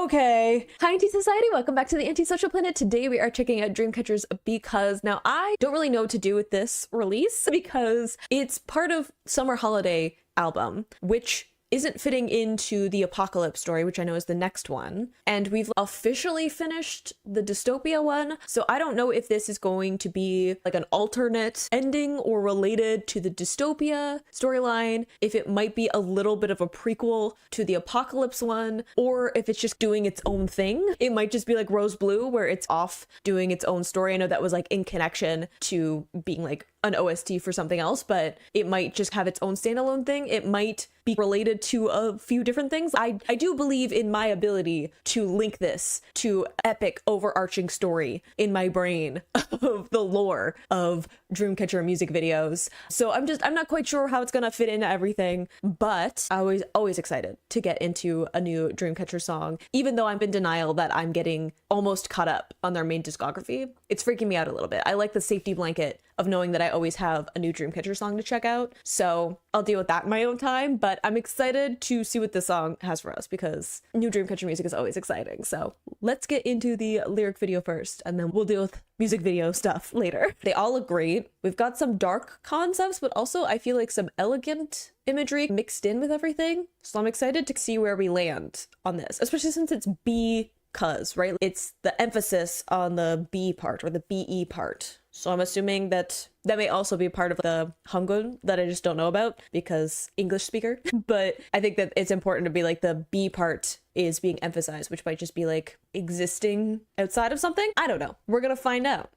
Okay. Hi, Anti-Society. Welcome back to the Antisocial Planet. Today we are checking out Dreamcatcher's BEcause. Now, I don't really know what to do with this release because it's part of Summer Holiday album, which isn't fitting into the Apocalypse story, which I know is the next one. And we've officially finished the Dystopia one. So I don't know if this is going to be like an alternate ending or related to the Dystopia storyline, if it might be a little bit of a prequel to the Apocalypse one, or if it's just doing its own thing. It might just be like Rose Blue, where it's off doing its own story. I know that was like in connection to being like an OST for something else, but it might just have its own standalone thing. It might be related to a few different things. I do believe in my ability to link this to epic overarching story in my brain of the lore of Dreamcatcher music videos. So I'm not quite sure how it's gonna fit into everything, but I was always excited to get into a new Dreamcatcher song, even though I'm in denial that I'm getting almost caught up on their main discography. It's freaking me out a little bit. I like the safety blanket of knowing that I always have a new Dreamcatcher song to check out. So I'll deal with that in my own time, but I'm excited to see what this song has for us because new Dreamcatcher music is always exciting. So let's get into the lyric video first, and then we'll deal with music video stuff later. They all look great. We've got some dark concepts, but also I feel like some elegant imagery mixed in with everything. So I'm excited to see where we land on this, especially since it's BEcause, right? It's the emphasis on the B part or the BE part. So I'm assuming that may also be part of the Hangul that I just don't know about because English speaker. But I think that it's important to be like the B part is being emphasized, which might just be like existing outside of something. I don't know. We're gonna find out.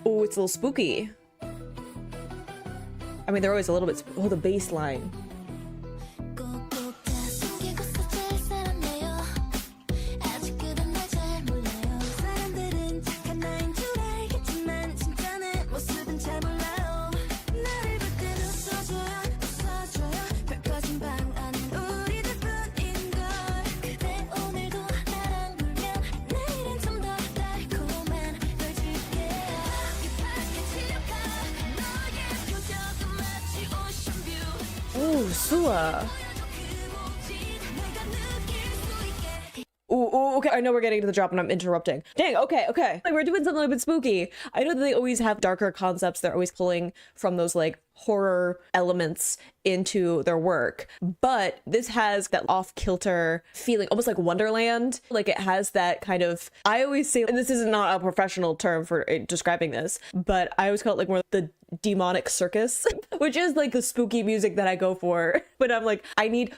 Oh, it's a little spooky. I mean, they're always a little bit, oh, the bass line. Ooh, Sua. Ooh, okay. I know we're getting to the drop and I'm interrupting. Dang, okay. Like, we're doing something a bit spooky. I know that they always have darker concepts. They're always pulling from those like horror elements into their work, but this has that off-kilter feeling, almost like Wonderland. Like it has that kind of, I always say, and this is not a professional term for describing this, but I always call it like more the demonic circus, which is like the spooky music that I go for. But I'm like,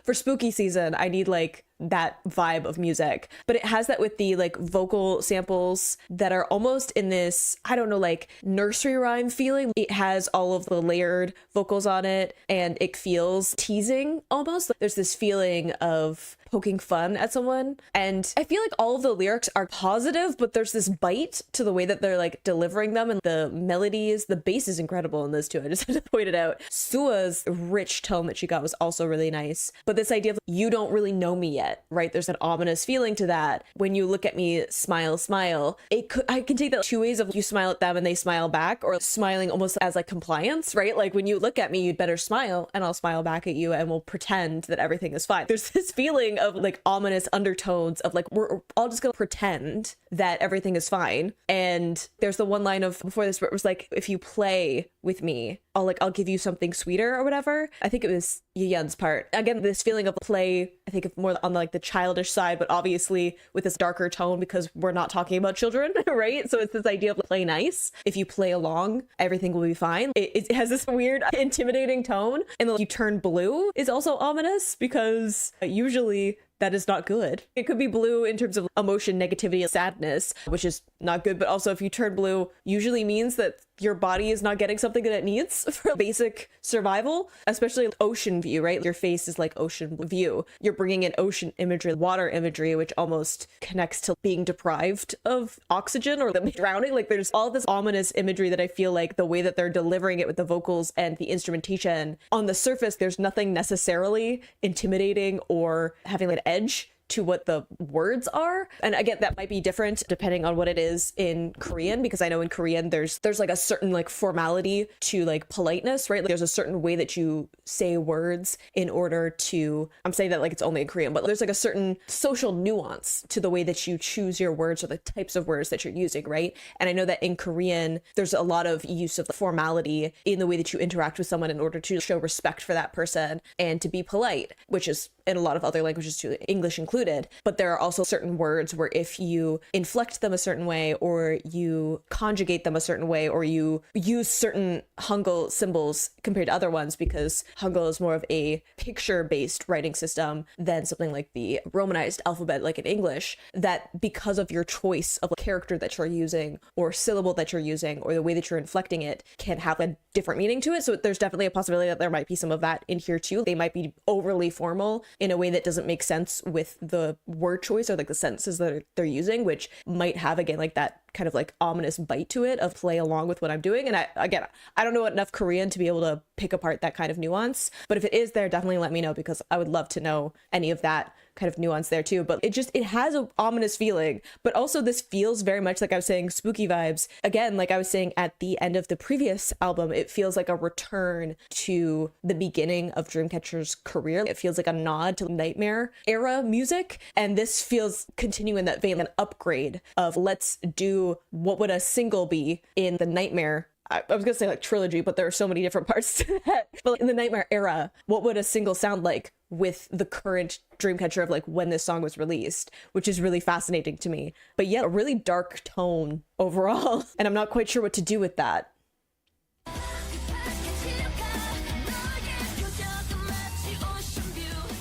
for spooky season, I need like that vibe of music, but it has that with the like vocal samples that are almost in this, I don't know, like nursery rhyme feeling. It has all of the layered vocals on it and it feels teasing almost. There's this feeling of poking fun at someone, and I feel like all of the lyrics are positive, but there's this bite to the way that they're like delivering them, and the melodies, the bass is incredible in this too. I just had to point it out. Sua's rich tone that she got was also really nice, but this idea of you don't really know me yet, right? There's an ominous feeling to that. When you look at me, smile, smile. I can take that two ways of you smile at them and they smile back, or smiling almost as like compliance, right? Like when you look at me, you'd better smile and I'll smile back at you and we'll pretend that everything is fine. There's this feeling of like ominous undertones of like, we're all just gonna pretend that everything is fine. And there's the one line of before this where it was like, if you play with me, I'll give you something sweeter or whatever. I think it was Yun's part. Again, this feeling of play, I think more on like the childish side, but obviously with this darker tone because we're not talking about children, right? So it's this idea of play nice. If you play along, everything will be fine. It has this weird intimidating tone. And then you turn blue is also ominous because usually that is not good. It could be blue in terms of emotion, negativity, sadness, which is not good. But also if you turn blue, usually means that your body is not getting something that it needs for basic survival, especially ocean view, right? Your face is like ocean view. You're bringing in ocean imagery, water imagery, which almost connects to being deprived of oxygen or drowning. Like there's all this ominous imagery that I feel like the way that they're delivering it with the vocals and the instrumentation on the surface, there's nothing necessarily intimidating or having an edge to what the words are. And again, that might be different depending on what it is in Korean, because I know in Korean there's like a certain like formality to like politeness, right? Like there's a certain way that you say words in order to, I'm saying that like it's only in Korean, but there's like a certain social nuance to the way that you choose your words or the types of words that you're using, right? And I know that in Korean there's a lot of use of the formality in the way that you interact with someone in order to show respect for that person and to be polite, which is in a lot of other languages too, English included. But there are also certain words where if you inflect them a certain way, or you conjugate them a certain way, or you use certain Hangul symbols compared to other ones, because Hangul is more of a picture-based writing system than something like the Romanized alphabet like in English, that because of your choice of a character that you're using or syllable that you're using or the way that you're inflecting it can have a different meaning to it. So there's definitely a possibility that there might be some of that in here too. They might be overly formal in a way that doesn't make sense with the word choice or like the sentences that they're using, which might have, again, like that kind of like ominous bite to it of play along with what I'm doing. And I don't know enough Korean to be able to pick apart that kind of nuance, but if it is there, definitely let me know, because I would love to know any of that kind of nuance there too. But it has an ominous feeling, but also this feels very much like I was saying, spooky vibes. Again, like I was saying at the end of the previous album, it feels like a return to the beginning of Dreamcatcher's career. It feels like a nod to Nightmare era music, and this feels continuing that vein, an upgrade of let's do what would a single be in the Nightmare, I was gonna say like trilogy, but there are so many different parts to that. But like in the Nightmare era, what would a single sound like with the current Dreamcatcher of like when this song was released, which is really fascinating to me. But yeah, a really dark tone overall. And I'm not quite sure what to do with that.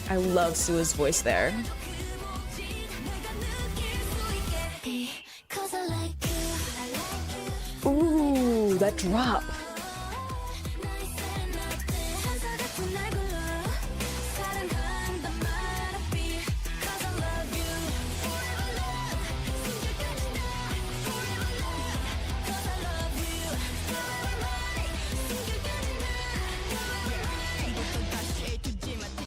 I love Sua's voice there. Ooh, that drop.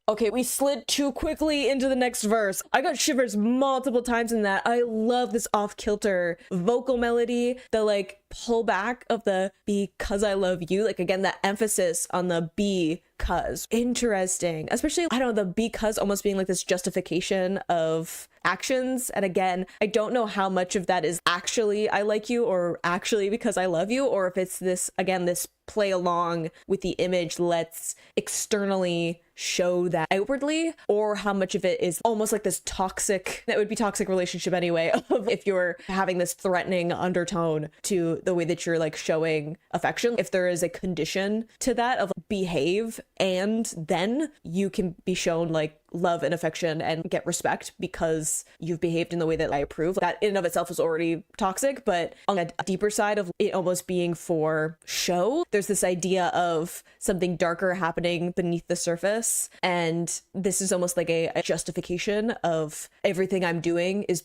Okay, we slid too quickly into the next verse. I got shivers multiple times in that. I love this off-kilter vocal melody, the like pullback of the because I love you. Like again, that emphasis on the because. Interesting. Especially, I don't know, the because almost being like this justification of actions. And again, I don't know how much of that is actually I like you or actually because I love you, or if it's this, again, this play along with the image, let's externally show that outwardly, or how much of it is almost like this toxic, that would be toxic relationship anyway, of if you're having this threatening undertone to the way that you're like showing affection. If there is a condition to that of behave, and then you can be shown like love and affection and get respect because you've behaved in the way that I approve. That in and of itself is already toxic, but on a deeper side of it almost being for show, there's this idea of something darker happening beneath the surface. And this is almost like a justification of everything I'm doing is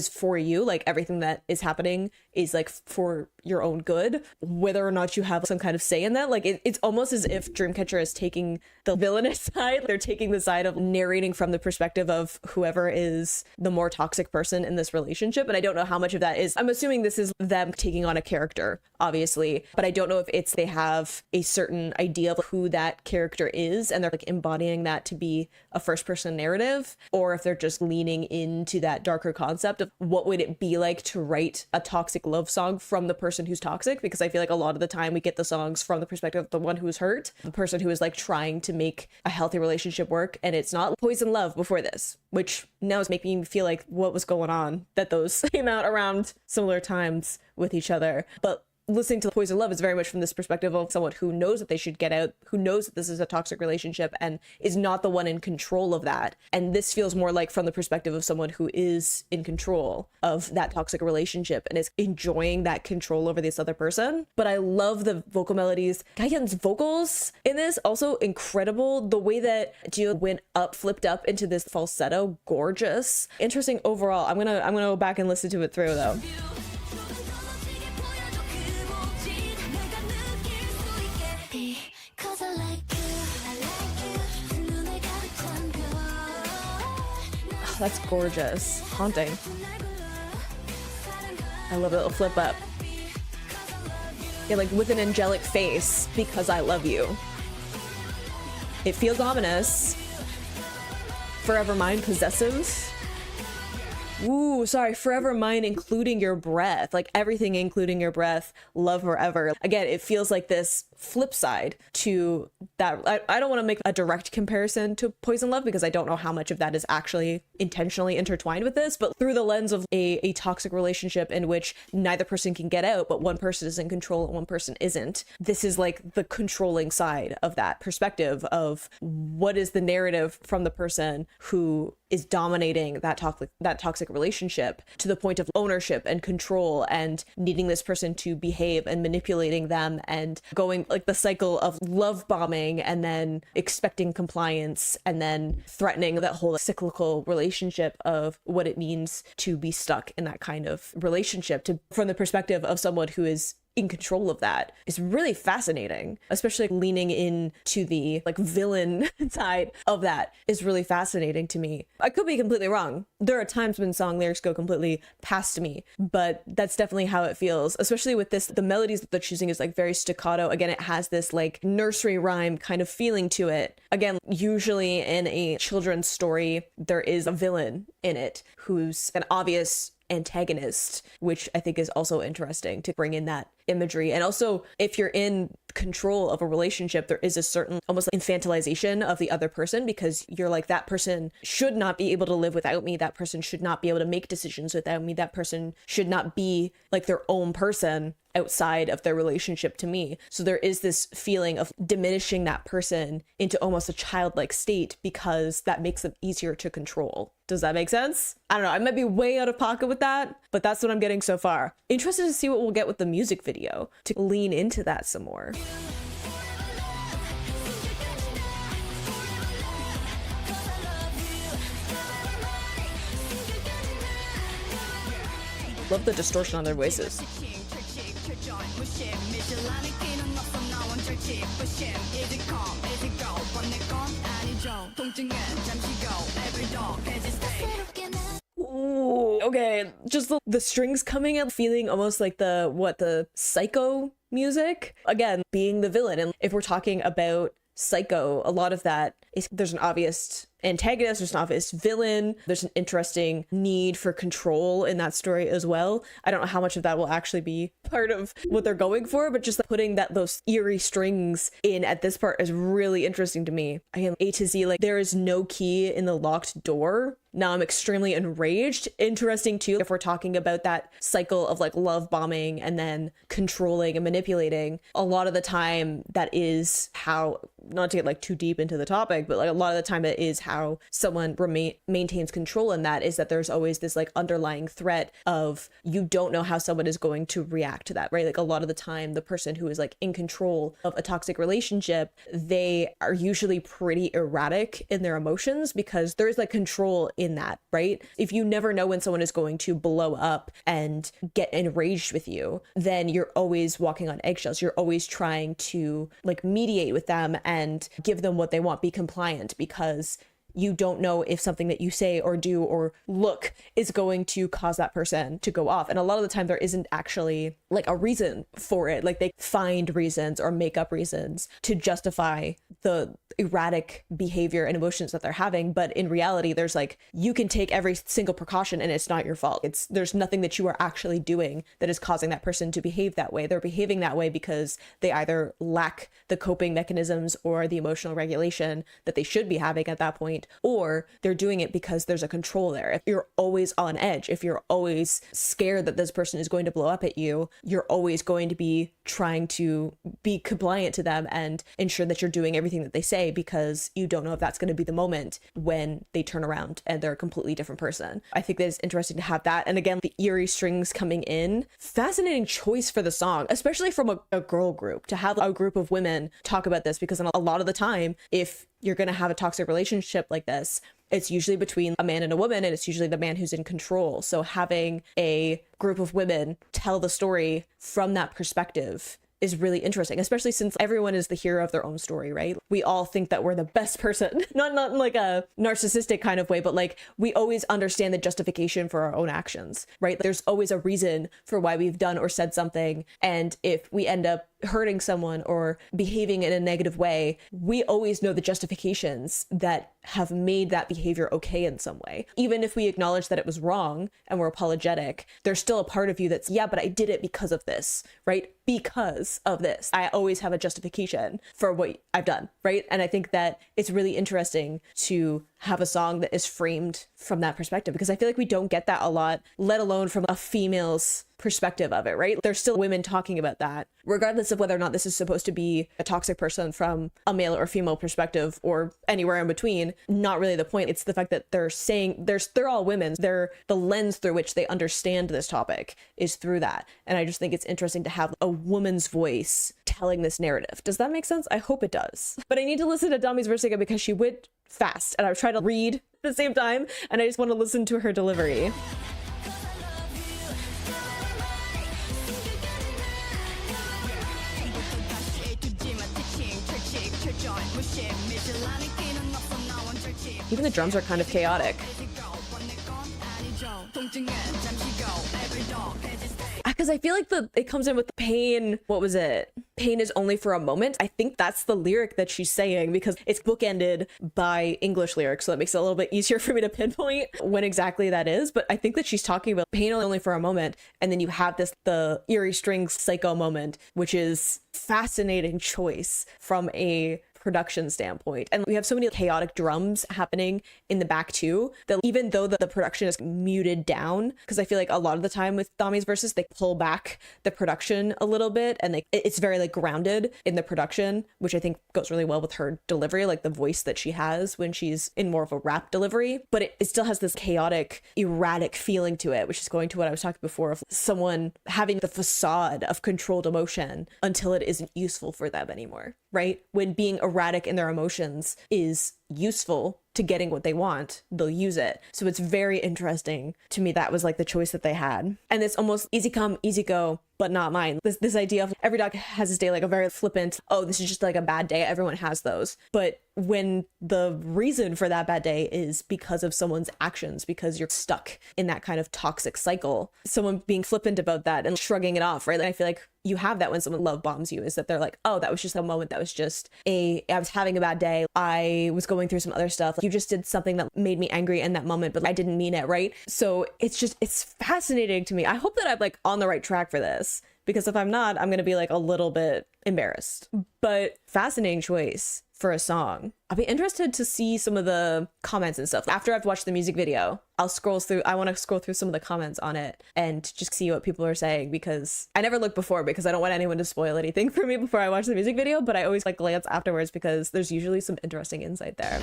for you. Like everything that is happening is like for your own good, whether or not you have some kind of say in that. Like it's almost as if Dreamcatcher is taking the villainous side. They're taking the side of narrating from the perspective of whoever is the more toxic person in this relationship. And I don't know how much of that is, I'm assuming this is them taking on a character, obviously, but I don't know if it's they have a certain idea of who that character is and they're like embodying that to be a first person narrative, or if they're just leaning into that darker concept of what would it be like to write a toxic love song from the person who's toxic. Because I feel like a lot of the time we get the songs from the perspective of the one who's hurt, the person who is like trying to make a healthy relationship work, and it's not. Poison Love before this, which now is making me feel like what was going on, that those came out around similar times with each other. But listening to Poison Love is very much from this perspective of someone who knows that they should get out, who knows that this is a toxic relationship and is not the one in control of that. And this feels more like from the perspective of someone who is in control of that toxic relationship and is enjoying that control over this other person. But I love the vocal melodies. Gaehyun's vocals in this also incredible. The way that Jio went up, flipped up into this falsetto, gorgeous. Interesting overall. I'm gonna go back and listen to it through though. that's gorgeous. Haunting. I love it. It'll flip up. Yeah, like with an angelic face, because I love you. It feels ominous. Forever mine, possessive. Ooh, sorry, forever mine, including your breath. Like everything including your breath, love forever. Again, it feels like this flip side to that. I don't want to make a direct comparison to Poison Love because I don't know how much of that is actually intentionally intertwined with this, but through the lens of a toxic relationship in which neither person can get out, but one person is in control and one person isn't. This is like the controlling side of that perspective of what is the narrative from the person who is dominating that toxic relationship to the point of ownership and control and needing this person to behave and manipulating them and going like the cycle of love bombing and then expecting compliance and then threatening that whole cyclical relationship of what it means to be stuck in that kind of relationship from the perspective of someone who is in control of that is really fascinating, especially leaning into the like villain side of that is really fascinating to me. I could be completely wrong. There are times when song lyrics go completely past me, but that's definitely how it feels, especially with this. The melodies that they're choosing is like very staccato. Again, it has this like nursery rhyme kind of feeling to it. Again, usually in a children's story, there is a villain in it who's an obvious antagonist, which I think is also interesting to bring in that imagery. And also, if you're in control of a relationship, there is a certain almost like infantilization of the other person because you're like, that person should not be able to live without me. That person should not be able to make decisions without me. That person should not be like their own person outside of their relationship to me. So there is this feeling of diminishing that person into almost a childlike state because that makes them easier to control. Does that make sense? I don't know. I might be way out of pocket with that, but that's what I'm getting so far. Interested to see what we'll get with the music video to lean into that some more. Love the distortion on their voices. Ooh, okay. Just the strings coming up, feeling almost like the Psycho music. Again, being the villain. And if we're talking about Psycho, a lot of that is there's an obvious antagonist, there's an obvious villain, there's an interesting need for control in that story as well. I don't know how much of that will actually be part of what they're going for, but just putting those eerie strings in at this part is really interesting to me. I am A to Z, like there is no key in the locked door. Now I'm extremely enraged. Interesting too, if we're talking about that cycle of like love bombing and then controlling and manipulating, a lot of the time that is how, not to get like too deep into the topic, but like a lot of the time it is how someone maintains control in that, is that there's always this like underlying threat of you don't know how someone is going to react to that, right? Like a lot of the time the person who is like in control of a toxic relationship, they are usually pretty erratic in their emotions because there's like control in that, right? If you never know when someone is going to blow up and get enraged with you, then you're always walking on eggshells. You're always trying to like mediate with them and give them what they want, be compliant, because you don't know if something that you say or do or look is going to cause that person to go off. And a lot of the time there isn't actually like a reason for it. Like they find reasons or make up reasons to justify the erratic behavior and emotions that they're having. But in reality, there's like, you can take every single precaution and it's not your fault. There's nothing that you are actually doing that is causing that person to behave that way. They're behaving that way because they either lack the coping mechanisms or the emotional regulation that they should be having at that point, or they're doing it because there's a control there. If you're always on edge, if you're always scared that this person is going to blow up at you, you're always going to be trying to be compliant to them and ensure that you're doing everything that they say, because you don't know if that's going to be the moment when they turn around and they're a completely different person. I think that it's interesting to have that. And again, the eerie strings coming in, fascinating choice for the song, especially from a girl group, to have a group of women talk about this, because a lot of the time, if you're going to have a toxic relationship like this, it's usually between a man and a woman, and it's usually the man who's in control. So having a group of women tell the story from that perspective is really interesting, especially since everyone is the hero of their own story, right? We all think that we're the best person, not in like a narcissistic kind of way, but like we always understand the justification for our own actions, right? There's always a reason for why we've done or said something. And if we end up hurting someone or behaving in a negative way, we always know the justifications that have made that behavior okay in some way. Even if we acknowledge that it was wrong and we're apologetic, there's still a part of you that's, yeah, but I did it because of this, right? Because of this. I always have a justification for what I've done, right? And I think that it's really interesting to have a song that is framed from that perspective, because I feel like we don't get that a lot, let alone from a female's perspective of it, right? There's still women talking about that, regardless of whether or not this is supposed to be a toxic person from a male or female perspective or anywhere in between. Not really the point. It's the fact that they're saying they're all women. They're the lens through which they understand this topic is through that. And I just think it's interesting to have a woman's voice telling this narrative. Does that make sense? I hope it does. But I need to listen to Dami's verse again because she went fast and I was trying to read at the same time and I just want to listen to her delivery. Even the drums are kind of chaotic. Because I feel like it comes in with the pain. What was it? Pain is only for a moment. I think that's the lyric that she's saying because it's bookended by English lyrics. So that makes it a little bit easier for me to pinpoint when exactly that is. But I think that she's talking about pain only for a moment. And then you have the eerie strings psycho moment, which is fascinating choice from a production standpoint. And we have so many chaotic drums happening in the back too, that even though the production is muted down, because I feel like a lot of the time with Dami's verses, they pull back the production a little bit and it's very like grounded in the production, which I think goes really well with her delivery, like the voice that she has when she's in more of a rap delivery. But it still has this chaotic, erratic feeling to it, which is going to what I was talking before of someone having the facade of controlled emotion until it isn't useful for them anymore, right? When being erratic in their emotions is useful to getting what they want, they'll use it. So it's very interesting to me. That was like the choice that they had. And it's almost easy come, easy go, but not mine. This idea of every dog has his day, like a very flippant, oh, this is just like a bad day. Everyone has those. But when the reason for that bad day is because of someone's actions, because you're stuck in that kind of toxic cycle, someone being flippant about that and shrugging it off, right? And I feel like you have that when someone love bombs you, is that they're like, oh, that was just a moment. That was just I was having a bad day. I was going through some other stuff. You just did something that made me angry in that moment, but I didn't mean it, right? So it's fascinating to me. I hope that I'm like on the right track for this, because if I'm not, I'm going to be like a little bit embarrassed. But fascinating choice for a song. I'll be interested to see some of the comments and stuff. After I've watched the music video, I want to scroll through some of the comments on it and just see what people are saying, because I never look before because I don't want anyone to spoil anything for me before I watch the music video, but I always like glance afterwards because there's usually some interesting insight there.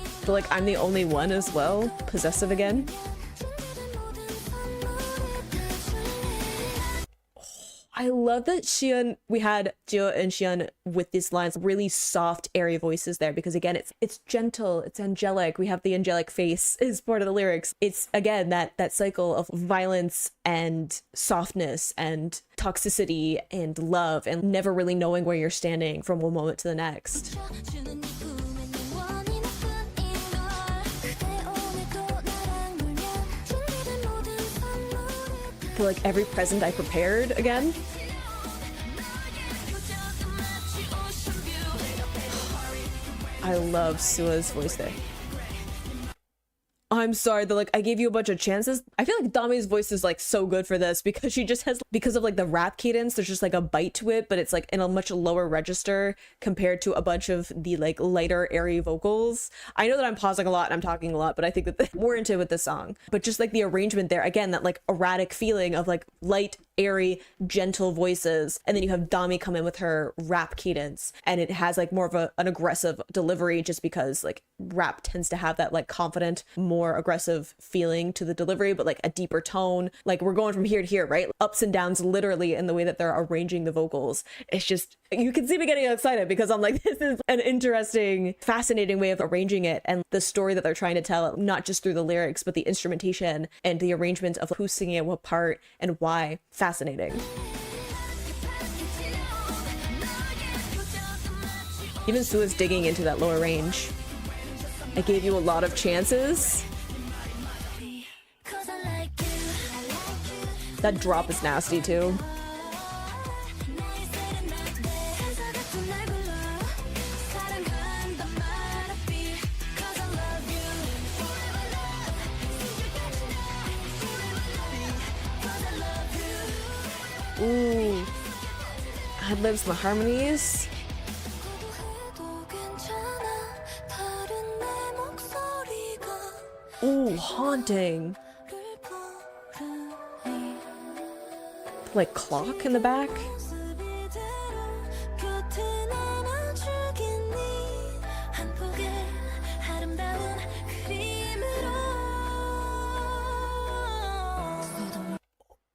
I feel like I'm the only one as well, possessive again. I love that we had Jio and Xian with these lines, really soft, airy voices there, because again, it's gentle, it's angelic. We have the angelic face is part of the lyrics. It's again that cycle of violence and softness and toxicity and love and never really knowing where you're standing from one moment to the next. I feel like every present I prepared again. I love Sua's voice there. I'm sorry that I gave you a bunch of chances. I feel like Dami's voice is like so good for this because she just has, because of like the rap cadence, there's just like a bite to it, but it's like in a much lower register compared to a bunch of the like lighter airy vocals. I know that I'm pausing a lot and I'm talking a lot, but I think that we're into it with this song. But just like the arrangement there, again, that like erratic feeling of like light, airy, gentle voices, and then you have Dami come in with her rap cadence, and it has like more of an aggressive delivery, just because like rap tends to have that like confident, more aggressive feeling to the delivery, but like a deeper tone. Like we're going from here to here, right? Ups and downs literally in the way that they're arranging the vocals. It's You can see me getting excited because I'm like, this is an interesting, fascinating way of arranging it, and the story that they're trying to tell, not just through the lyrics, but the instrumentation and the arrangement of who's singing at what part and why. Fascinating. Even Sua's digging into that lower range. I gave you a lot of chances. That drop is nasty too. Ooh. Ad-libs, the harmonies. Ooh, haunting. Like clock in the back.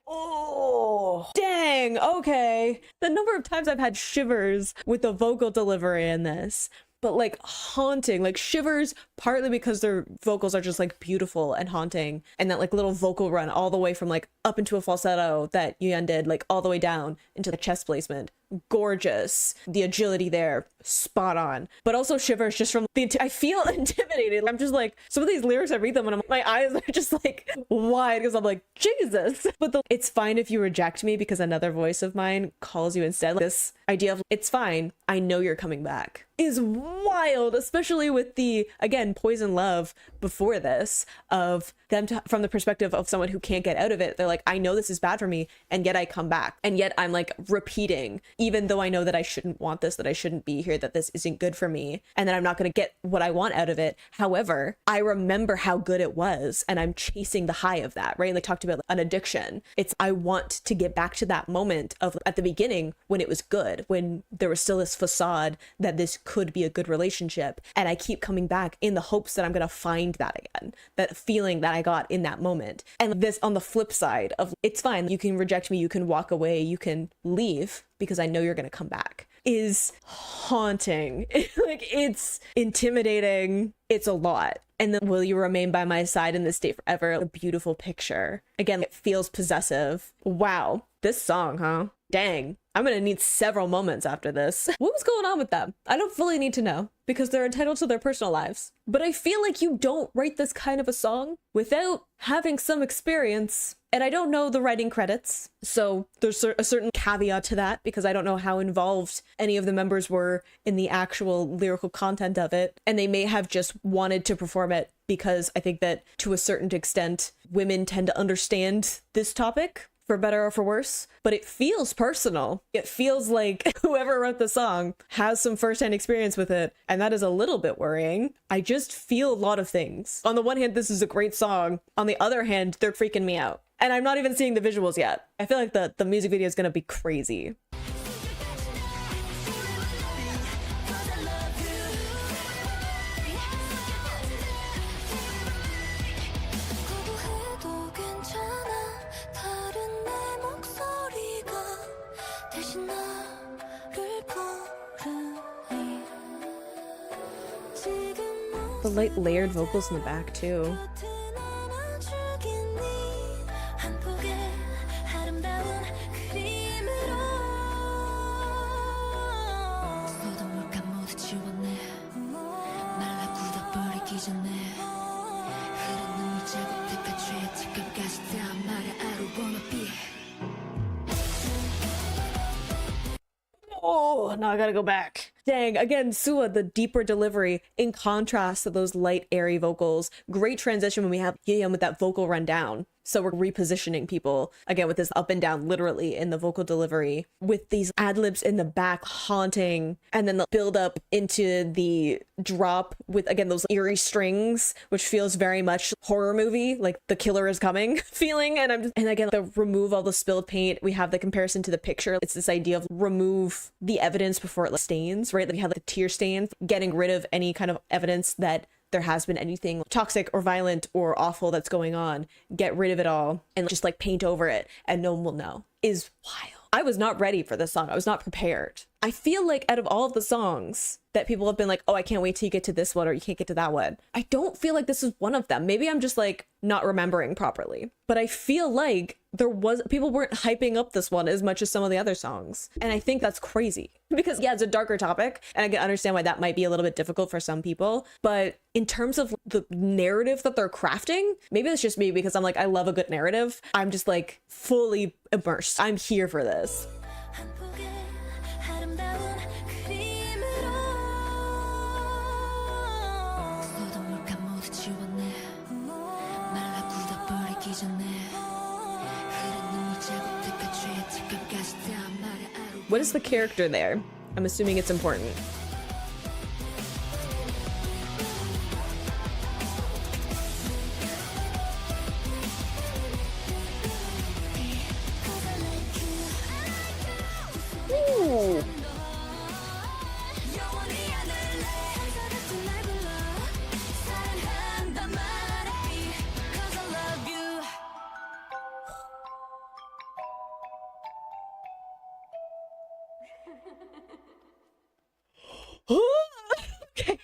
Oh, dang. Okay. The number of times I've had shivers with the vocal delivery in this. But like haunting, like shivers, partly because their vocals are just like beautiful and haunting, and that like little vocal run all the way from like up into a falsetto that Yuyeon did, like all the way down into the chest placement. Gorgeous. The agility there, spot on. But also shivers just from I feel intimidated. I'm just like, some of these lyrics I read them and my eyes are just like wide because I'm like, Jesus. But it's fine if you reject me because another voice of mine calls you instead. Like, this idea of it's fine, I know you're coming back is wild, especially with the, again, poison love before this of them from the perspective of someone who can't get out of it. They're like, I know this is bad for me, and yet I come back, and yet I'm like repeating, even though I know that I shouldn't want this, that I shouldn't be here, that this isn't good for me, and that I'm not going to get what I want out of it. However, I remember how good it was, and I'm chasing the high of that, right? Like talked about an addiction. It's I want to get back to that moment of at the beginning when it was good, when there was still this facade that this could be a good relationship, and I keep coming back in the hopes that I'm going to find that again, that feeling that I got in that moment. And this on the flip side of it's fine, you can reject me, you can walk away, you can leave because I know you're going to come back, is haunting. Like it's intimidating, it's a lot. And then will you remain by my side in this state forever? A beautiful picture. Again, it feels possessive. Wow, this song, huh? Dang, I'm gonna need several moments after this. What was going on with them? I don't fully need to know because they're entitled to their personal lives. But I feel like you don't write this kind of a song without having some experience. And I don't know the writing credits, so there's a certain caveat to that because I don't know how involved any of the members were in the actual lyrical content of it. And they may have just wanted to perform it because I think that to a certain extent, women tend to understand this topic, for better or for worse, but it feels personal. It feels like whoever wrote the song has some firsthand experience with it, and that is a little bit worrying. I just feel a lot of things. On the one hand, this is a great song. On the other hand, they're freaking me out. And I'm not even seeing the visuals yet. I feel like the music video is gonna be crazy. The light layered vocals in the back too. Oh, now I gotta go back. Dang, again, Sua, the deeper delivery in contrast to those light, airy vocals. Great transition when we have Yeon with that vocal run down. So we're repositioning people, again, with this up and down, literally, in the vocal delivery, with these ad-libs in the back haunting, and then the build up into the drop with, again, those eerie strings, which feels very much horror movie, like the killer is coming feeling. And again, the remove all the spilled paint. We have the comparison to the picture. It's this idea of remove the evidence before it stains, right? Like we have the tear stains, getting rid of any kind of evidence that there has been anything toxic or violent or awful that's going on. Get rid of it all and just like paint over it and no one will know. Is wild. I was not ready for this song. I was not prepared. I feel like out of all of the songs that people have been like, oh, I can't wait till you get to this one or you can't get to that one, I don't feel like this is one of them. Maybe I'm just like not remembering properly, but I feel like people weren't hyping up this one as much as some of the other songs. And I think that's crazy because yeah, it's a darker topic and I can understand why that might be a little bit difficult for some people. But in terms of the narrative that they're crafting, maybe it's just me because I'm like, I love a good narrative. I'm just like fully immersed. I'm here for this. What is the character there? I'm assuming it's important. Ooh. Okay.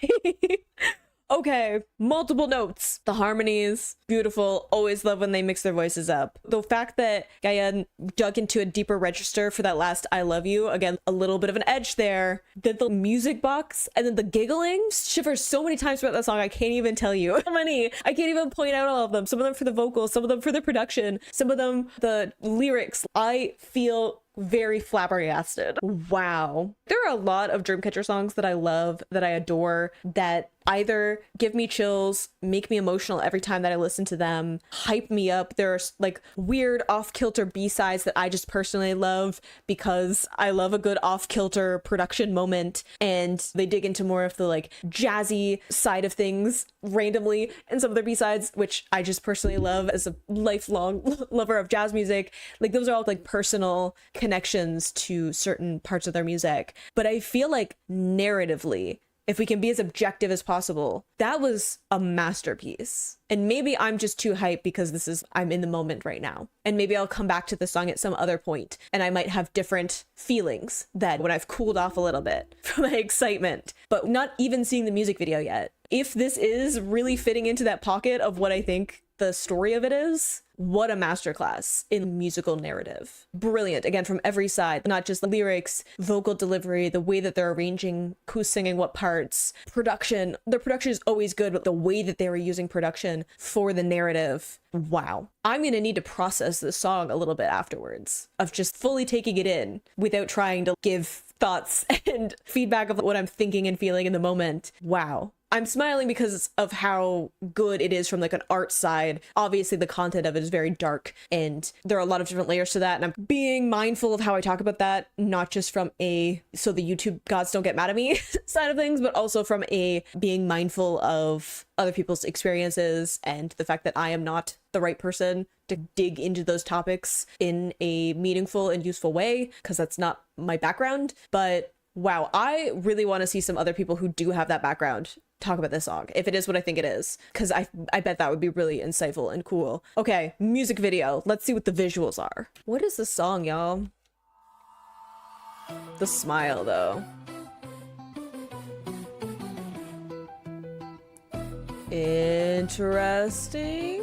Okay, multiple notes. The harmonies, beautiful. Always love when they mix their voices up. The fact that Gaia dug into a deeper register for that last I love you, again, a little bit of an edge there. Then the music box and then the giggling shivers so many times throughout that song. I can't even tell you how many. I can't even point out all of them. Some of them for the vocals, some of them for the production, some of them the lyrics. I feel very flabbergasted. Wow. There are a lot of Dreamcatcher songs that I love, that I adore, that either give me chills, make me emotional every time that I listen to them, hype me up. There's like weird off-kilter B-sides that I just personally love because I love a good off-kilter production moment, and they dig into more of the like jazzy side of things randomly in some of their B-sides, which I just personally love as a lifelong lover of jazz music. Like those are all like personal connections to certain parts of their music. But I feel like narratively, if we can be as objective as possible, that was a masterpiece. And maybe I'm just too hyped because I'm in the moment right now. And maybe I'll come back to the song at some other point and I might have different feelings than when I've cooled off a little bit from my excitement, but not even seeing the music video yet. If this is really fitting into that pocket of what I think the story of it is, what a masterclass in musical narrative. Brilliant, again, from every side, not just the lyrics, vocal delivery, the way that they're arranging who's singing what parts, production. Their production is always good, but the way that they were using production for the narrative, wow. I'm gonna need to process this song a little bit afterwards, of just fully taking it in without trying to give thoughts and feedback of what I'm thinking and feeling in the moment. Wow. I'm smiling because of how good it is from like an art side. Obviously the content of it is very dark and there are a lot of different layers to that, and I'm being mindful of how I talk about that, not just from so the YouTube gods don't get mad at me side of things, but also from being mindful of other people's experiences and the fact that I am not the right person to dig into those topics in a meaningful and useful way, because that's not my background. But wow, I really want to see some other people who do have that background talk about this song, if it is what I think it is, because I bet that would be really insightful and cool. Okay, music video. Let's see what the visuals are. What is the song, y'all? The smile, though. Interesting.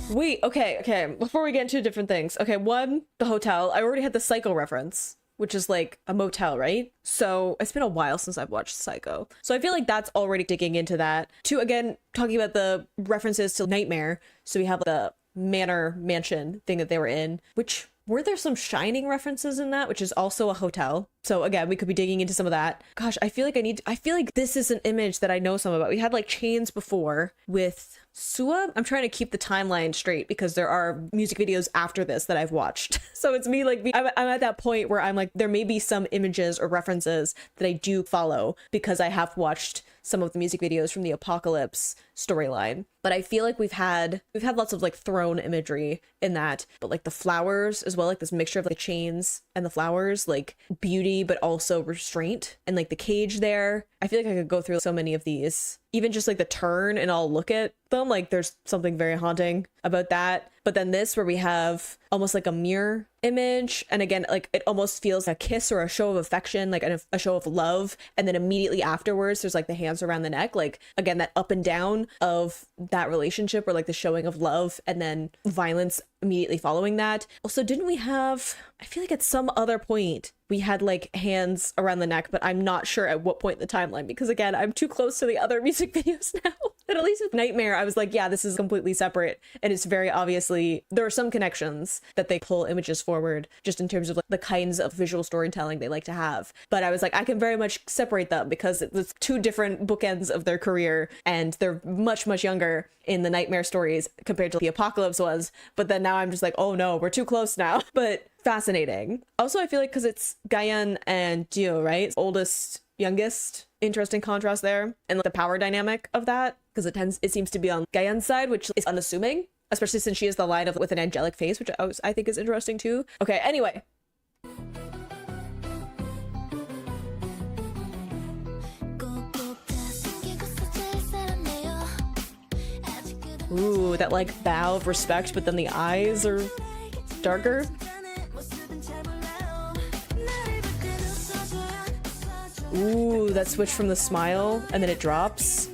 Wait, okay. Before we get into different things. Okay, one, the hotel. I already had the Psycho reference, which is like a motel, right? So it's been a while since I've watched Psycho. So I feel like that's already digging into that. Two, again, talking about the references to Nightmare. So we have the mansion thing that they were in, which were there some Shining references in that, which is also a hotel. So again, we could be digging into some of that. Gosh, I feel like this is an image that I know some about. We had like Chains before with Sua. I'm trying to keep the timeline straight because there are music videos after this that I've watched. So it's me like, I'm at that point where I'm like, there may be some images or references that I do follow because I have watched some of the music videos from the Apocalypse storyline. But I feel like we've had lots of like throne imagery in that, but like the flowers as well, like this mixture of like the chains and the flowers, like beauty but also restraint, and like the cage there. I feel like I could go through so many of these even just like the turn and I'll look at them, like there's something very haunting about that. But then this, where we have almost like a mirror image, and again, like it almost feels like a kiss or a show of affection, like a show of love, and then immediately afterwards there's like the hands around the neck, like again that up and down of that relationship, or like the showing of love and then violence immediately following that. Also, didn't we have, I feel like at some other point we had like hands around the neck, but I'm not sure at what point in the timeline, because again, I'm too close to the other music videos now. But at least with Nightmare, I was like, yeah, this is completely separate. And it's very obviously, there are some connections that they pull images forward just in terms of like the kinds of visual storytelling they like to have. But I was like, I can very much separate them because it's two different bookends of their career, and they're much, much younger in the Nightmare stories compared to the Apocalypse was. But then now I'm just like, oh no, we're too close now. But fascinating. Also, I feel like because it's Gayan and Dio, right? Oldest, youngest. Interesting contrast there, and like the power dynamic of that, because it seems to be on Gayan's side, which is unassuming, especially since she is the line of with an angelic face, which I think is interesting too. Okay, anyway. Ooh, that like bow of respect, but then the eyes are darker. Ooh, that switch from the smile and then it drops.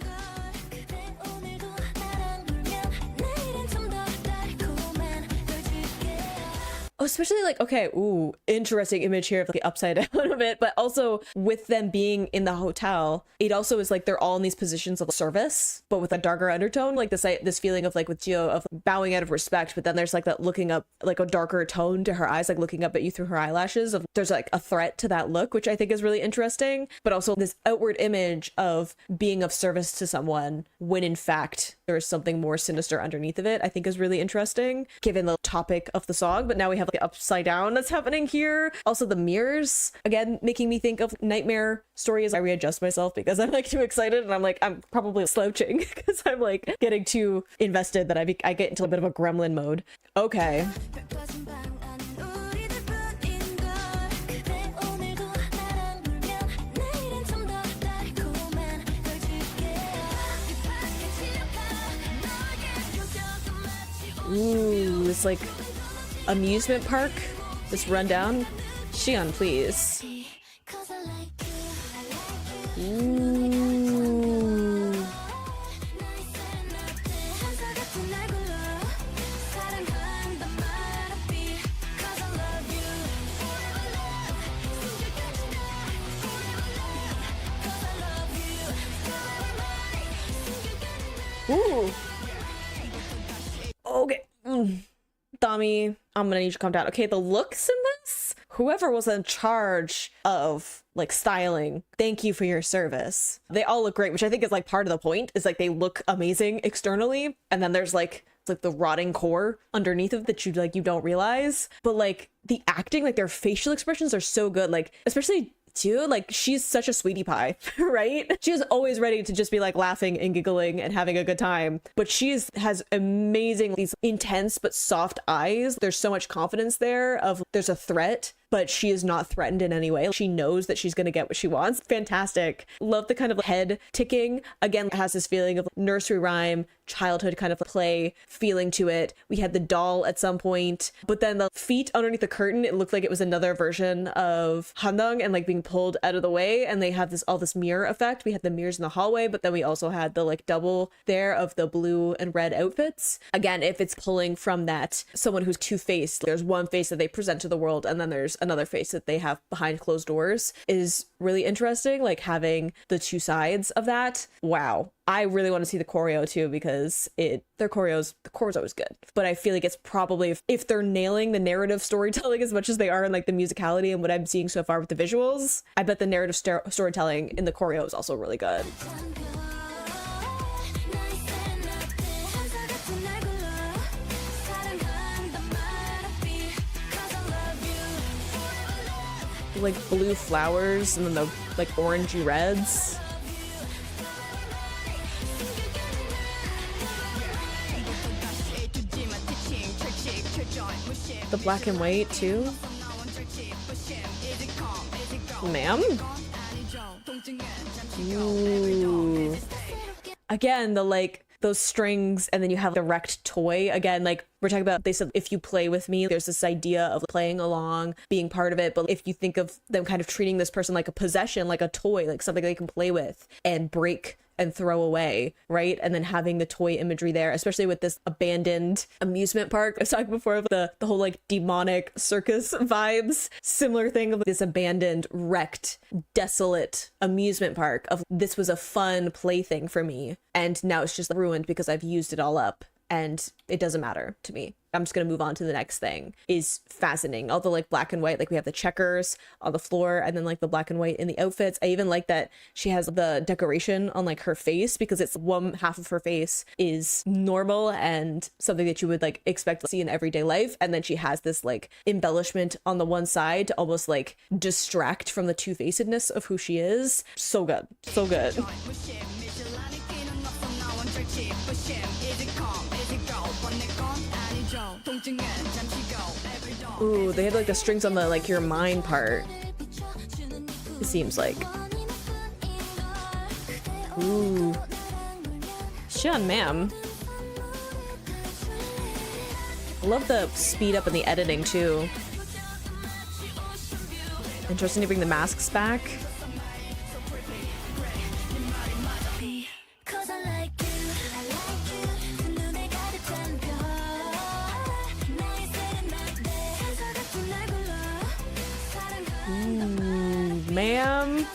Oh, especially like, okay, ooh, interesting image here of like the upside down of it, but also with them being in the hotel, it also is like they're all in these positions of service, but with a darker undertone, like this feeling of like with Gio of bowing out of respect, but then there's like that looking up, like a darker tone to her eyes, like looking up at you through her eyelashes. Of there's like a threat to that look, which I think is really interesting, but also this outward image of being of service to someone when in fact there is something more sinister underneath of it, I think is really interesting given the topic of the song. But now we have the upside down that's happening here. Also the mirrors, again, making me think of Nightmare story as I readjust myself because I'm like too excited, and I'm like, I'm probably slouching because I'm like getting too invested that I get into a bit of a gremlin mode. Okay. Ooh, it's like amusement park, this rundown. Xion, please. Ooh. Ooh. Okay. Dami, I'm gonna need you to calm down. Okay, the looks in this, whoever was in charge of like styling, thank you for your service. They all look great, which I think is like part of the point, is like they look amazing externally, and then there's like it's like the rotting core underneath of that you don't realize. But like the acting, like their facial expressions are so good, like especially too, like she's such a sweetie pie, right? She is always ready to just be like laughing and giggling and having a good time, but has amazing, these intense but soft eyes. There's so much confidence there of there's a threat, but she is not threatened in any way. She knows that she's going to get what she wants. Fantastic. Love the kind of head ticking. Again, it has this feeling of nursery rhyme, childhood kind of play feeling to it. We had the doll at some point, but then the feet underneath the curtain, it looked like it was another version of Handong and like being pulled out of the way, and they have all this mirror effect. We had the mirrors in the hallway, but then we also had the like double there of the blue and red outfits. Again, if it's pulling from that someone who's two-faced, there's one face that they present to the world, and then there's another face that they have behind closed doors, is really interesting, like having the two sides of that. Wow. I really want to see the choreo too, because the choreo's always good, but I feel like it's probably, if they're nailing the narrative storytelling as much as they are in like the musicality and what I'm seeing so far with the visuals, I bet the narrative storytelling in the choreo is also really good. Like blue flowers and then the like orangey reds. The black and white too. Ma'am? Ooh. again, the like those strings, and then you have the wrecked toy. Again, like we're talking about, they said if you play with me, there's this idea of playing along, being part of it. But if you think of them kind of treating this person like a possession, like a toy, like something they can play with and break and throw away, right? And then having the toy imagery there, especially with this abandoned amusement park. I was talking before of the whole like demonic circus vibes. Similar thing of this abandoned, wrecked, desolate amusement park of this was a fun plaything for me, and now it's just ruined because I've used it all up and it doesn't matter to me. I'm just gonna move on to the next thing. Is fascinating. All the like black and white, like we have the checkers on the floor and then like the black and white in the outfits. I even like that she has the decoration on like her face, because it's one half of her face is normal and something that you would like expect to see in everyday life, and then she has this like embellishment on the one side to almost like distract from the two-facedness of who she is. So good, so good. Ooh, they have like the strings on the like your mind part, it seems like. Ooh, Sean, ma'am. I love the speed up in the editing too. Interesting to bring the masks back. Ma'am.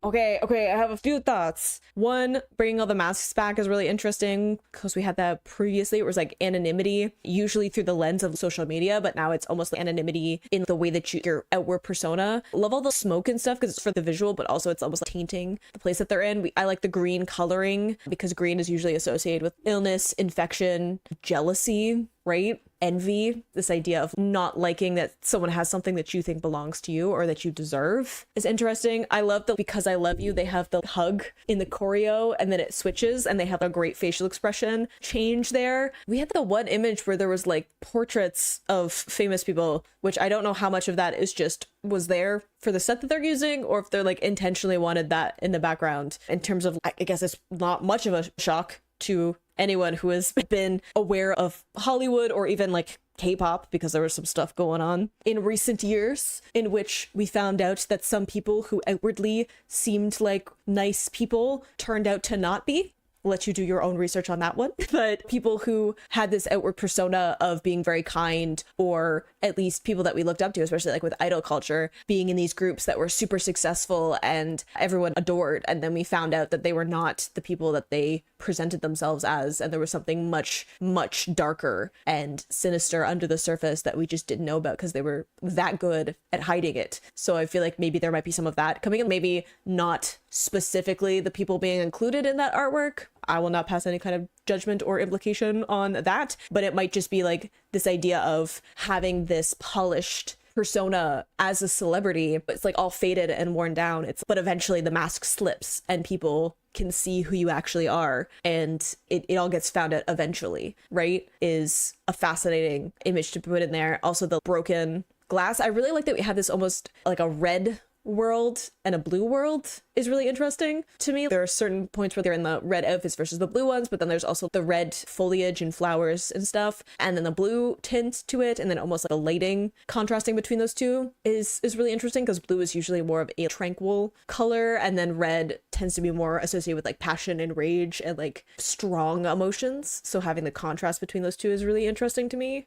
Okay, I have a few thoughts. One, bringing all the masks back is really interesting because we had that previously. It was like anonymity, usually through the lens of social media, but now it's almost like anonymity in the way that your outward persona. Love all the smoke and stuff because it's for the visual, but also it's almost like tainting the place that they're in. I like the green coloring because green is usually associated with illness, infection, jealousy, right? Envy, this idea of not liking that someone has something that you think belongs to you or that you deserve is interesting. I love the because I love you, they have the hug in the choreo and then it switches and they have a great facial expression change there. We had the one image where there was like portraits of famous people, which I don't know how much of that is just was there for the set that they're using or if they're like intentionally wanted that in the background. In terms of, I guess it's not much of a shock to anyone who has been aware of Hollywood or even like K-pop, because there was some stuff going on in recent years in which we found out that some people who outwardly seemed like nice people turned out to not be. I'll let you do your own research on that one. But people who had this outward persona of being very kind, or at least people that we looked up to, especially like with idol culture, being in these groups that were super successful and everyone adored. And then we found out that they were not the people that they presented themselves as. And there was something much, much darker and sinister under the surface that we just didn't know about because they were that good at hiding it. So I feel like maybe there might be some of that coming in, maybe not specifically the people being included in that artwork. I will not pass any kind of judgment or implication on that, but it might just be like this idea of having this polished persona as a celebrity, but it's like all faded and worn down. But eventually the mask slips and people can see who you actually are, and it all gets found out eventually, right? Is a fascinating image to put in there. Also the broken glass. I really like that we have this almost like a red world and a blue world is really interesting to me. There are certain points where they're in the red outfits versus the blue ones, but then there's also the red foliage and flowers and stuff, and then the blue tint to it, and then almost like the lighting contrasting between those two is really interesting, because blue is usually more of a tranquil color, and then red tends to be more associated with like passion and rage and like strong emotions. So having the contrast between those two is really interesting to me.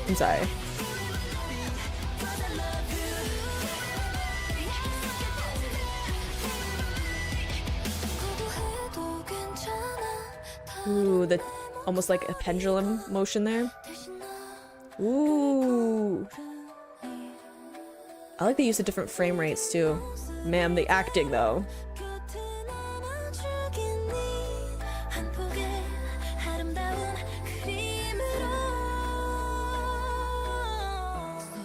I'm sorry. Ooh, the almost like a pendulum motion there. Ooh. I like the use of different frame rates too. Man, the acting though.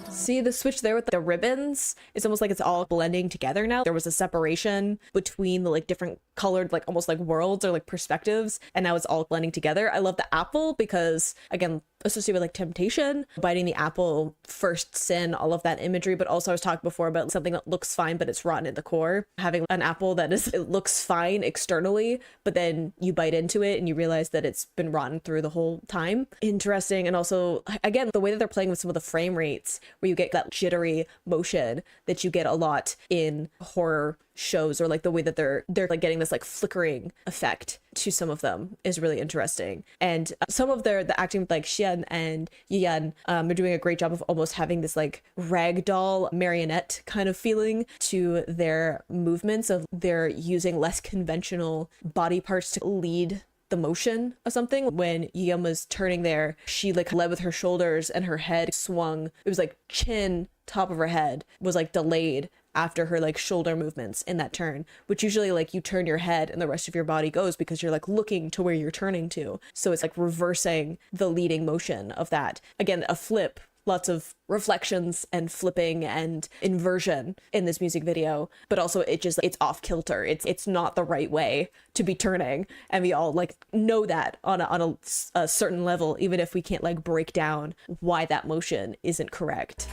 See the switch there with the ribbons? It's almost like it's all blending together now. There was a separation between the like different colored like almost like worlds or like perspectives, and now it's all blending together. I love the apple because, again, associated with like temptation, biting the apple, first sin, all of that imagery. But also I was talking before about something that looks fine but it's rotten at the core. Having an apple that is, it looks fine externally, but then you bite into it and you realize that it's been rotten through the whole time. Interesting. And also, again, the way that they're playing with some of the frame rates, where you get that jittery motion that you get a lot in horror shows, or like the way that they're like getting this like flickering effect to some of them is really interesting. And some of the acting with like Xian and Yiyan, they're doing a great job of almost having this like ragdoll marionette kind of feeling to their movements, of they're using less conventional body parts to lead the motion of something. When Yiyan was turning there, she like led with her shoulders and her head swung. It was like chin, top of her head was like delayed after her like shoulder movements in that turn, which usually like you turn your head and the rest of your body goes because you're like looking to where you're turning to. So it's like reversing the leading motion of that. Again, a flip, lots of reflections and flipping and inversion in this music video, but also it's off kilter. It's not the right way to be turning, and we all like know that on a certain level, even if we can't like break down why that motion isn't correct.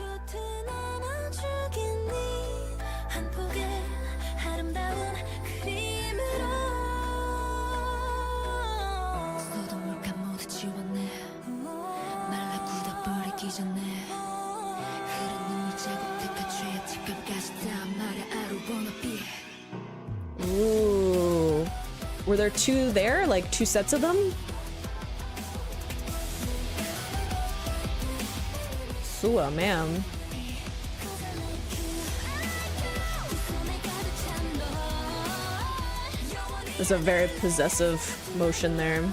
Ooh. Were there two there? Like two sets of them? Sua, man. There's a very possessive motion there.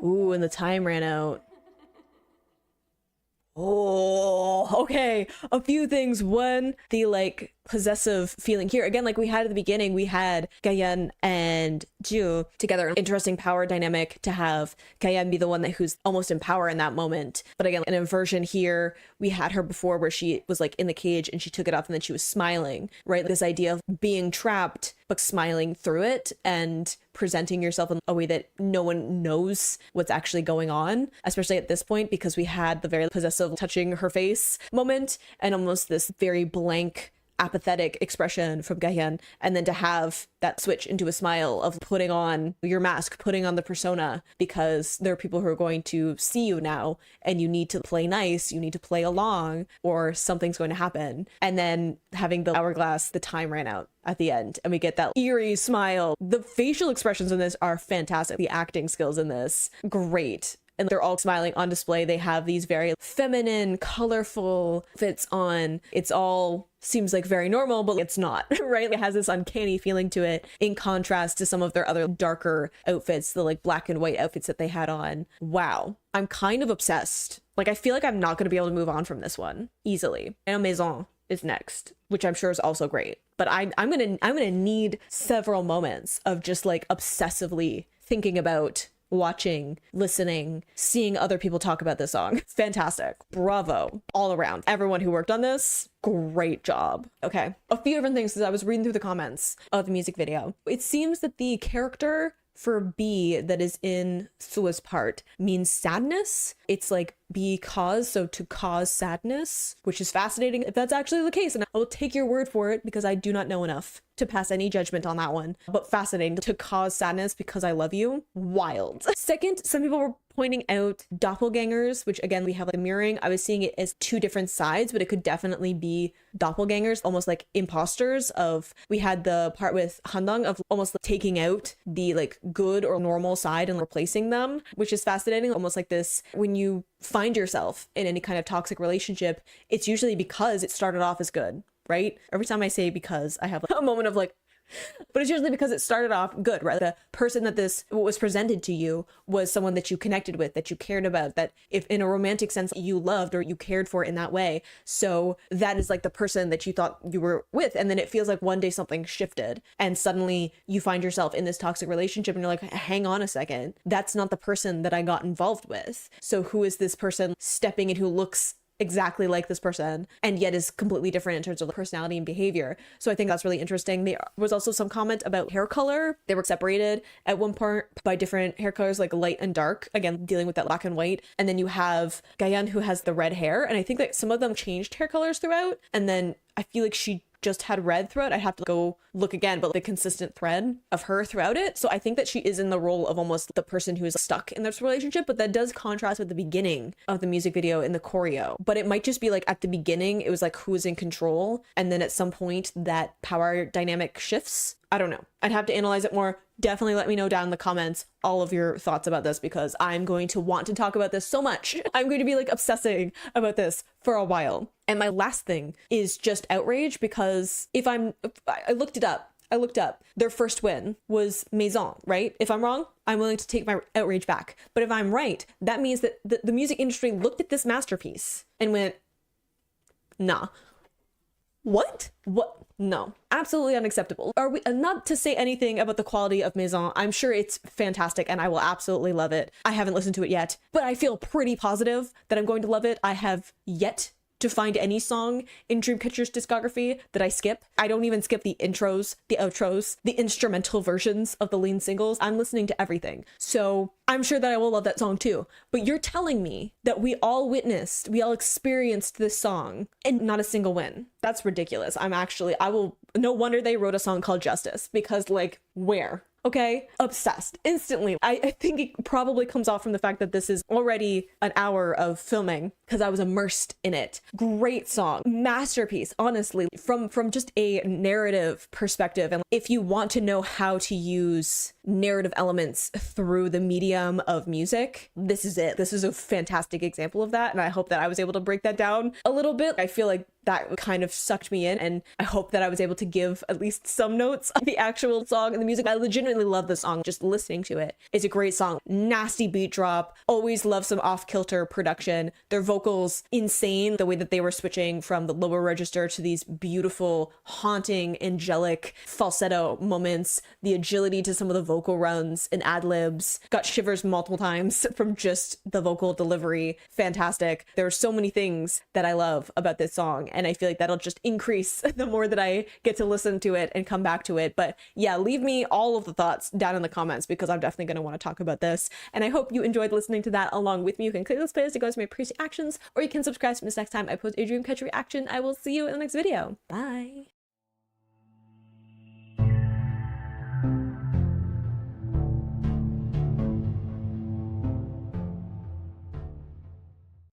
Ooh, and the time ran out. Oh, okay. A few things. One, the like possessive feeling here. Again, like we had at the beginning, we had Gayan and Ju together. An interesting power dynamic to have Gayan be the one who's almost in power in that moment. But again, an inversion here. We had her before where she was like in the cage and she took it off and then she was smiling, right? This idea of being trapped but smiling through it and presenting yourself in a way that no one knows what's actually going on, especially at this point, because we had the very possessive touching her face moment and almost this very blank apathetic expression from Gahyun, and then to have that switch into a smile of putting on your mask, putting on the persona, because there are people who are going to see you now and you need to play nice, you need to play along, or something's going to happen. And then having the hourglass, the time ran out at the end and we get that eerie smile. The facial expressions in this are fantastic. The acting skills in this, great. And they're all smiling on display. They have these very feminine, colorful fits on. It's all seems like very normal, but it's not, right? It has this uncanny feeling to it in contrast to some of their other darker outfits, the like black and white outfits that they had on. Wow. I'm kind of obsessed. Like, I feel like I'm not going to be able to move on from this one easily. And Maison is next, which I'm sure is also great. But I'm gonna need several moments of just like obsessively thinking about watching, listening, seeing other people talk about this song. Fantastic. Bravo. All around. Everyone who worked on this, great job. Okay. A few different things as I was reading through the comments of the music video. It seems that the character for B that is in Sua's part means sadness. It's like because, so to cause sadness, which is fascinating if that's actually the case. And I will take your word for it because I do not know enough to pass any judgment on that one. But fascinating, to cause sadness because I love you. Wild. Second, some people were pointing out doppelgangers, which again, we have like a mirroring. I was seeing it as two different sides, but it could definitely be doppelgangers, almost like imposters of, we had the part with Handong of almost like taking out the like good or normal side and replacing them, which is fascinating. Almost like this, when you find yourself in any kind of toxic relationship, it's usually because it started off as good, right? Every time I say because, I have like a moment of like, But it's usually because it started off good, right? The person that this was presented to you was someone that you connected with, that you cared about, that if in a romantic sense you loved or you cared for in that way. So that is like the person that you thought you were with. And then it feels like one day something shifted and suddenly you find yourself in this toxic relationship and you're like, hang on a second, that's not the person that I got involved with. So who is this person stepping in who looks exactly like this person and yet is completely different in terms of personality and behavior? So I think that's really interesting. There was also some comment about hair color. They were separated at one part by different hair colors, like light and dark, again dealing with that black and white. And then you have Gayan, who has the red hair, and I think that some of them changed hair colors throughout, and then I feel like she just had red throughout. I'd have to go look again, but the consistent thread of her throughout it. So I think that she is in the role of almost the person who is stuck in this relationship, but that does contrast with the beginning of the music video in the choreo. But it might just be like at the beginning, it was like who is in control. And then at some point that power dynamic shifts. I don't know. I'd have to analyze it more. Definitely let me know down in the comments all of your thoughts about this, because I'm going to want to talk about this so much. I'm going to be like obsessing about this for a while. And my last thing is just outrage, because I looked it up. I looked up. Their first win was Maison, right? If I'm wrong, I'm willing to take my outrage back. But if I'm right, that means that the music industry looked at this masterpiece and went, nah. What? No, absolutely unacceptable. Are we not to say anything about the quality of Maison? I'm sure it's fantastic and I will absolutely love it. I haven't listened to it yet, but I feel pretty positive that I'm going to love it. I have yet to find any song in Dreamcatcher's discography that I skip. I don't even skip the intros, the outros, the instrumental versions of the lead singles. I'm listening to everything. So I'm sure that I will love that song too. But you're telling me that we all experienced this song and not a single win. That's ridiculous. No wonder they wrote a song called Justice, because like, where? Okay, obsessed instantly. I think it probably comes off from the fact that this is already an hour of filming because I was immersed in it. Great song, masterpiece, honestly, from just a narrative perspective. And if you want to know how to use narrative elements through the medium of music, this is it. This is a fantastic example of that. And I hope that I was able to break that down a little bit. I feel like that kind of sucked me in, and I hope that I was able to give at least some notes on the actual song and the music. I legitimately love the song. Just listening to it is a great song. Nasty beat drop. Always love some off-kilter production. Their vocals, insane. The way that they were switching from the lower register to these beautiful, haunting, angelic falsetto moments. The agility to some of the vocal runs and ad-libs. Got shivers multiple times from just the vocal delivery. Fantastic. There are so many things that I love about this song, and I feel like that'll just increase the more that I get to listen to it and come back to it. But yeah, leave me all of the thoughts down in the comments, because I'm definitely going to want to talk about this. And I hope you enjoyed listening to that along with me. You can click this playlist to go to my previous reactions, or you can subscribe to miss next time I post a Dreamcatcher reaction. I will see you in the next video. Bye.